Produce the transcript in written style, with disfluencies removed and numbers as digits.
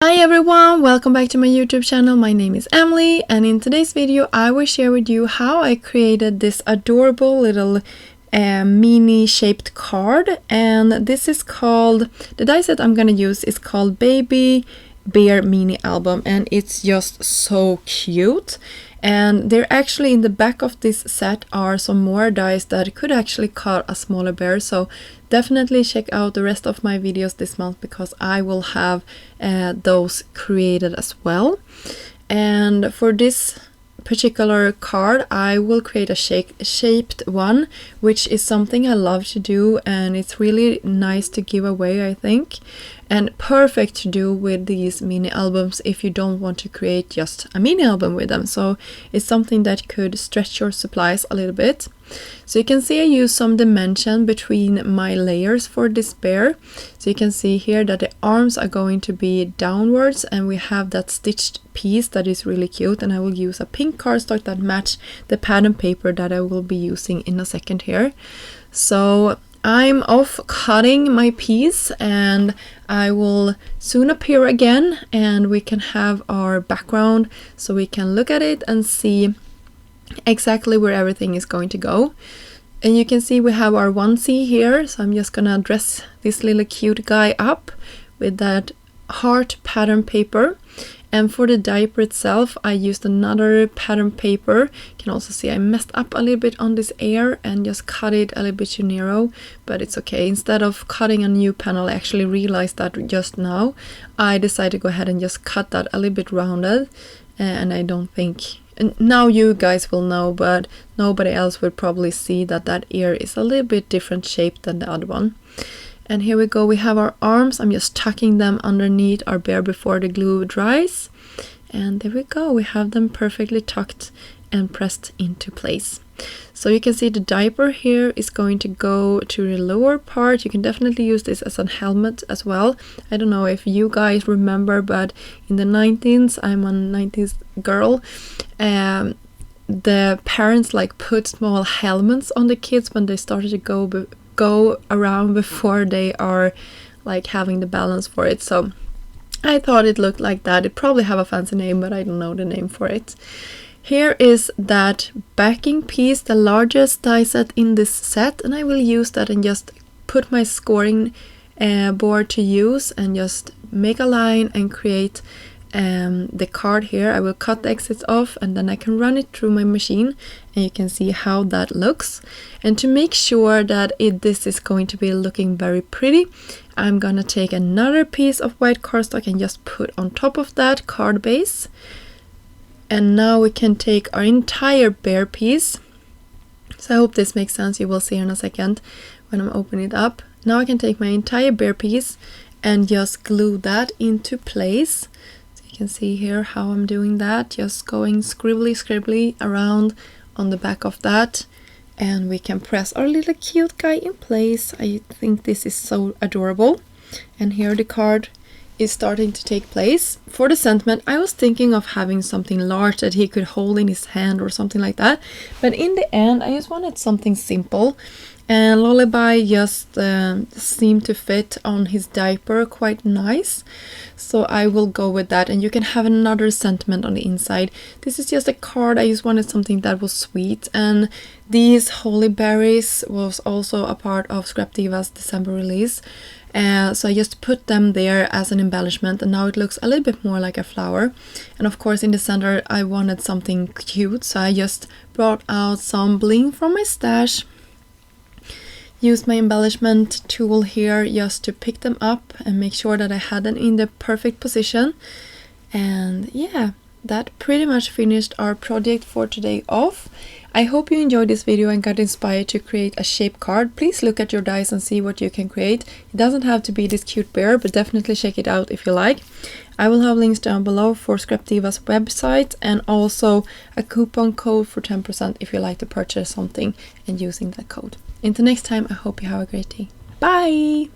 Hi everyone, welcome back to my YouTube channel. My name is Emily, and in today's video I will share with you how I created this adorable little mini shaped card. And this is called, the die set I'm gonna use is called Baby Bear Mini Album, and it's just so cute. And there actually in the back of this set are some more dies that could actually cut a smaller bear, so definitely check out the rest of my videos this month because I will have those created as well. And for this particular card I will create a shaped one, which is something I love to do, and it's really nice to give away, I think, and perfect to do with these mini albums if you don't want to create just a mini album with them. So it's something that could stretch your supplies a little bit. So you can see I use some dimension between my layers for this bear. So you can see here that the arms are going to be downwards, and we have that stitched piece that is really cute, and I will use a pink cardstock that match the pattern paper that I will be using in a second here. So I'm off cutting my piece, and I will soon appear again, and we can have our background so we can look at it and see exactly where everything is going to go. And you can see we have our onesie here, so I'm just gonna dress this little cute guy up with that heart pattern paper. And for the diaper itself I used another pattern paper. You can also see I messed up a little bit on this ear and just cut it a little bit too narrow, but it's okay. Instead of cutting a new panel, I actually realized that just now. I decided to go ahead and just cut that a little bit rounded, and I don't think, now you guys will know, but nobody else would probably see that that ear is a little bit different shape than the other one. And here we go, we have our arms. I'm just tucking them underneath our bear before the glue dries. And there we go, we have them perfectly tucked and pressed into place. So you can see the diaper here is going to go to the lower part. You can definitely use this as a helmet as well. I don't know if you guys remember, but in the 90s, I'm a 90s girl, the parents like put small helmets on the kids when they started to go around before they are like having the balance for it. So I thought it looked like that. It probably have a fancy name, but I don't know the name for it. Here is that backing piece, the largest die set in this set, and I will use that and just put my scoring board to use and just make a line and create the card here. I will cut the exits off, and then I can run it through my machine, and you can see how that looks. And to make sure that this is going to be looking very pretty, I'm gonna take another piece of white cardstock and just put on top of that card base. And now we can take our entire bear piece. So I hope this makes sense. You will see in a second when I'm opening it up. Now I can take my entire bear piece and just glue that into place. So you can see here how I'm doing that, just going scribbly around on the back of that. And we can press our little cute guy in place. I think this is so adorable. And here the card is starting to take place. For the sentiment, I was thinking of having something large that he could hold in his hand or something like that, but in the end I just wanted something simple, and Lullaby just seemed to fit on his diaper quite nice, so I will go with that. And you can have another sentiment on the inside. This is just a card. I just wanted something that was sweet, and these holy berries was also a part of Scrap Diva's December release. So I just put them there as an embellishment, and now it looks a little bit more like a flower. And of course in the center I wanted something cute, so I just brought out some bling from my stash. Used my embellishment tool here just to pick them up and make sure that I had them in the perfect position. And yeah, that pretty much finished our project for today off. I hope you enjoyed this video and got inspired to create a shape card. Please look at your dies and see what you can create. It doesn't have to be this cute bear, but definitely check it out if you like. I will have links down below for Scrap Diva's website, and also a coupon code for 10% if you like to purchase something and using that code. Until next time, I hope you have a great day. Bye!